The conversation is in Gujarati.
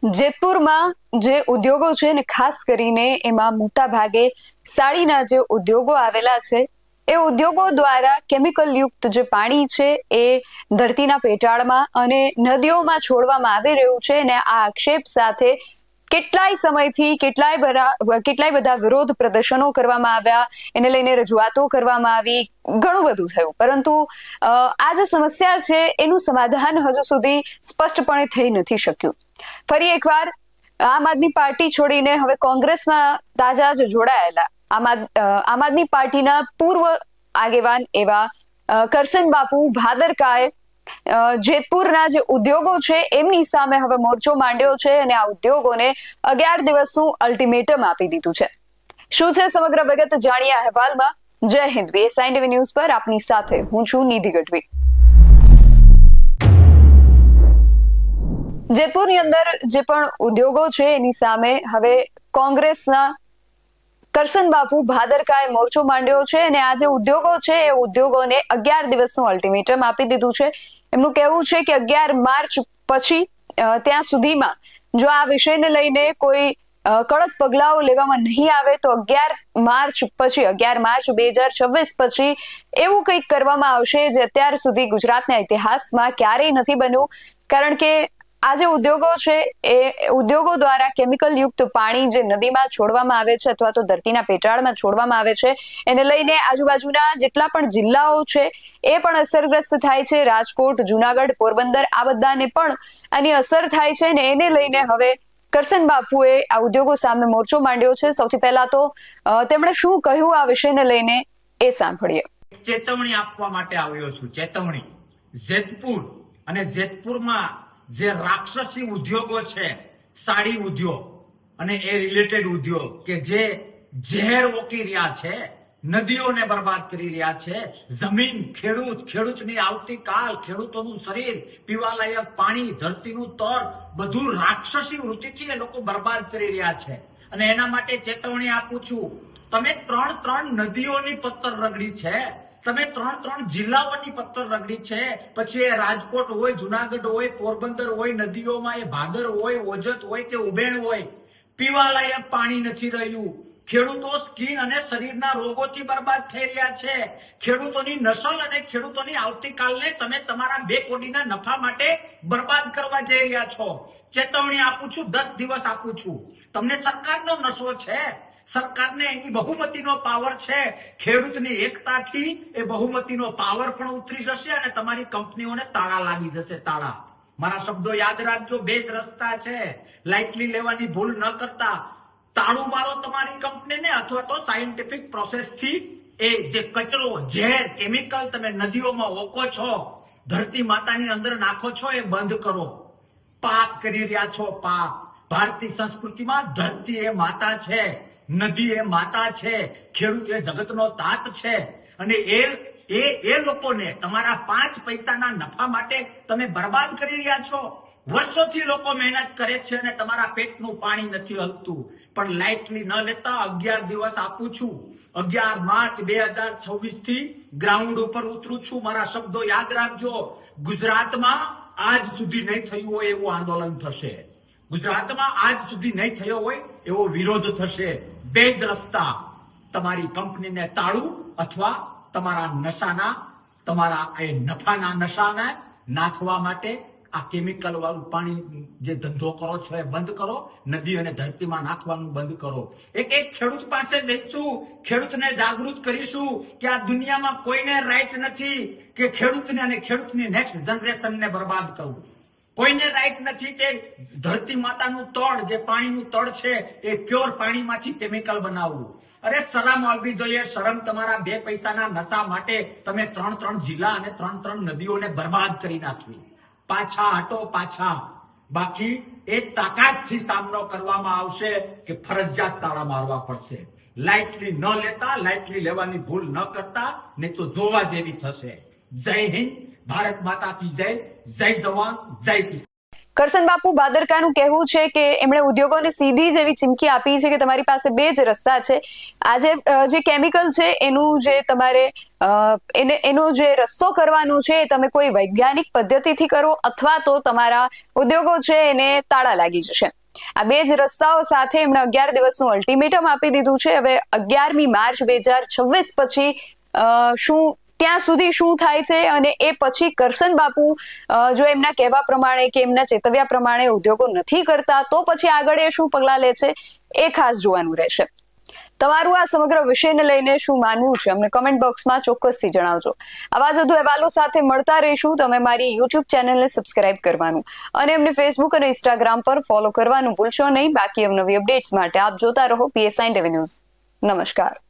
જેતપુરમાં જે ઉદ્યોગો છે ને ખાસ કરીને એમાં મોટા ભાગે સાડીના જે ઉદ્યોગો આવેલા છે એ ઉદ્યોગો દ્વારા કેમિકલ યુક્ત જે પાણી છે એ ધરતીના પેટાળમાં અને નદીઓમાં છોડવામાં આવી રહ્યું છે ને આ આક્ષેપ સાથે કેટલાય સમયથી કેટલાય બધા વિરોધ પ્રદર્શનો કરવામાં આવ્યા, એને લઈને રજૂઆતો કરવામાં આવી, ઘણું બધું થયું, પરંતુ આ જે સમસ્યા છે એનું સમાધાન હજુ સુધી સ્પષ્ટપણે થઈ નથી શક્યું. ફરી એકવાર આમ આદમી પાર્ટી છોડીને હવે કોંગ્રેસમાં તાજા જ જોડાયેલા આમ આદમી પાર્ટીના પૂર્વ આગેવાન એવા કરશન બાપુ ભાદરકાએ જેતપુરના જે ઉદ્યોગો છે એમની સામે હવે મોરચો માંડ્યો છે અને આ ઉદ્યોગોને 11 દિવસનું અલ્ટિમેટમ આપી દીધું છે. શું છે સમગ્ર વિગત જાણીએ અહેવાલમાં. જય હિન્દ. BSI TV ન્યૂઝ પર આપની સાથે હું છું નિધિ ગઢવી. જેતપુરની અંદર જે પણ ઉદ્યોગો છે એની સામે હવે કોંગ્રેસના કરશન બાપુ ભાદરકાએ મોરચો માંડ્યો છે અને આ જે ઉદ્યોગો છે એ ઉદ્યોગોને 11 દિવસનું અલ્ટિમેટમ આપી દીધું છે. એમનું કહેવું છે કે 11 માર્ચ પછી ત્યાં સુધીમાં જો આ વિષયને લઈને કોઈ કડક પગલાઓ લેવામાં નહીં આવે તો 11 માર્ચ 2026 પછી એવું કંઈક કરવામાં આવશે જે અત્યાર સુધી ગુજરાતના ઇતિહાસમાં ક્યારેય નથી બન્યું. કારણ કે આ જે ઉદ્યોગો છે એ ઉદ્યોગો દ્વારા કેમિકલ યુક્ત પાણી જે નદીમાં છોડવામાં આવે છે અથવા તો ધરતીના પેટાળમાં છોડવામાં આવે છે એને લઈને આજુબાજુના જેટલા પણ જિલ્લાઓ છે એ પણ અસરગ્રસ્ત થાય છે. રાજકોટ, જુનાગઢ, પોરબંદર આ બધાને પણ આની અસર થાય છે ને એને લઈને હવે કરશન બાપુએ આ ઉદ્યોગો સામે મોરચો માંડ્યો છે. સૌથી પહેલા તો તેમણે શું કહ્યું આ વિષયને લઈને એ સાંભળીએ. ચેતવણી આપવા માટે આવ્યો છું. ચેતવણી જેતપુર અને જેતપુરમાં જે રાક્ષસી ઉદ્યોગો છે, સાડી ઉદ્યોગ અને એ રિલેટેડ ઉદ્યોગ કે જે ઝેર ઓકી રહ્યા છે, નદીઓને બરબાદ કરી રહ્યા છે, જમીન, ખેડૂતની આવતીકાલ, ખેડૂતોનું શરીર, પીવાલાયક પાણી, ધરતીનું તળ બધું રાક્ષસી વૃત્તિથી એ લોકો બરબાદ કરી રહ્યા છે. અને એના માટે ચેતવણી આપું છું. તમે 3 નદીઓની પત્તર રગડી છે, તમે 3 જિલ્લાઓની પત્તર રગડી છે, પછી એ રાજકોટ હોય, જુનાગઢ હોય, પોરબંદર હોય, નદીઓમાં એ ભાદર હોય, ઓજત હોય કે ઉબેણ હોય, પીવાલાયક પાણી નથી રહ્યું. ખેડૂતો સ્કિન અને શરીરના રોગોથી બરબાદ થઈ રહ્યા છે. ખેડૂતોની નસલ અને ખેડૂતોની આવતીકાલને તમે તમારા 2 કોડીના નફા માટે બરબાદ કરવા જઈ રહ્યા છો. ચેતવણી આપું છું, 10 દિવસ આપું છું. તમને સરકારનો નશો છે, સરકારને એની બહુમતીનો પાવર છે. ખેડૂતની એકતાથી એ બહુમતીનો પાવર પણ ઉતરી જશે અને તમારી કંપનીઓને તાળા લાગી જશે. તાળા, મારા શબ્દો યાદ રાખજો. 2 જ રસ્તા છે, લાઇટલી લેવાની ભૂલ ન કરતા. તાળું મારો તમારી કંપનીને અથવા તો સાયન્ટિફિક પ્રોસેસથી એ જે કચરો, ઝેર, કેમિકલ તમે નદીઓમાં ઓકો છો, ધરતી માતાની અંદર નાખો છો, એ બંધ કરો. પાપ કરી રહ્યા છો, પાપ. ભારતીય સંસ્કૃતિમાં ધરતી એ માતા છે, નદી એ માતા છે, ખેડૂત એ જગતનો તાત છે. અને એ લોકોને તમારા 5 પૈસાના નફા માટે તમે બરબાદ કરી રહ્યા છો. વર્ષોથી લોકો મહેનત કરે છે અને તમારા પેટનું પાણી નથી હલતું. પણ લાઇટલી ન લેતા 11 દિવસ આપું છું. 11 માર્ચ 2026 થી ગ્રાઉન્ડ ઉપર ઉતરું છું. મારા શબ્દો યાદ રાખજો. ગુજરાતમાં આજ સુધી નહીં થયું હોય એવું આંદોલન થશે. ગુજરાતમાં આજ સુધી નહીં થયો હોય એવો વિરોધ થશે. 2 જ રસ્તા, તમારી કંપનીને તાળું અથવા તમારા એ નફાના નશાને નાથવા માટે આ કેમિકલ વાળું પાણી જે ધંધો કરો છો એ બંધ કરો. નદી અને ધરતીમાં નાખવાનું બંધ કરો. એક ખેડૂત પાસે જઈશું, ખેડૂતને જાગૃત કરીશું કે આ દુનિયામાં કોઈને રાઈટ નથી કે ખેડૂતને અને ખેડૂતની નેક્સ્ટ જનરેશનને બરબાદ કરવું. કોઈને રાઈટ નથી કે ધરતી માતાનું તળ, જે પાણીનું તળ છે એ પ્યોર પાણીમાંથી કેમિકલ બનાવવું. અરે શરમ આવવી જોઈએ. શરમ. તમારા 2 પૈસાના નશા માટે તમે 3 જિલ્લા અને 3 નદીઓને બરબાદ કરી નાખવી. પાછા હટો, પાછા. બાકી એ તાકાતથી સામનો કરવામાં આવશે કે ફરજિયાત તાળા મારવા પડશે. લાઇટલી ન લેતા, લાઇટલી લેવાની ભૂલ ન કરતા, નહીં તો જોવા જેવી થશે. જય હિન્દ. ભારત માતા કી જય. જય જવાન, જય કિસાન. કરશન બાપુ ભાદરકાનું કહેવું છે કે એમણે ઉદ્યોગોને સીધી જ એવી ચીમકી આપી છે કે તમારી પાસે બે જ રસ્તા છે. આજે જે કેમિકલ છે એનું જે તમારે એનો જે રસ્તો કરવાનો છે એ તમે કોઈ વૈજ્ઞાનિક પદ્ધતિથી કરો અથવા તો તમારા ઉદ્યોગો છે એને તાળા લાગી જશે. આ બે જ રસ્તાઓ સાથે એમણે 11 દિવસનું અલ્ટિમેટમ આપી દીધું છે. હવે 11મી માર્ચ 2026 પછી ત્યાં સુધી શું થાય છે અને એ પછી કરશન બાપુ જો એમના કહેવા પ્રમાણે કે એમના ચેતવ્યા પ્રમાણે ઉદ્યોગો નથી કરતા તો પછી આગળ એ શું પગલાં લે છે એ ખાસ જોવાનું રહેશે. તમારું આ સમગ્ર વિષયને લઈને શું માનવું છે અમને કમેન્ટ બોક્સમાં ચોક્કસથી જણાવજો. આવા જ વધુ અહેવાલો સાથે મળતા રહીશું. તમે મારી યુટ્યુબ ચેનલને સબસ્ક્રાઇબ કરવાનું અને અમને ફેસબુક અને ઇન્સ્ટાગ્રામ પર ફોલો કરવાનું ભૂલશો નહીં. બાકી અવનવી અપડેટ્સ માટે આપ જોતા રહો PSI ટીવી ન્યૂઝ. નમસ્કાર.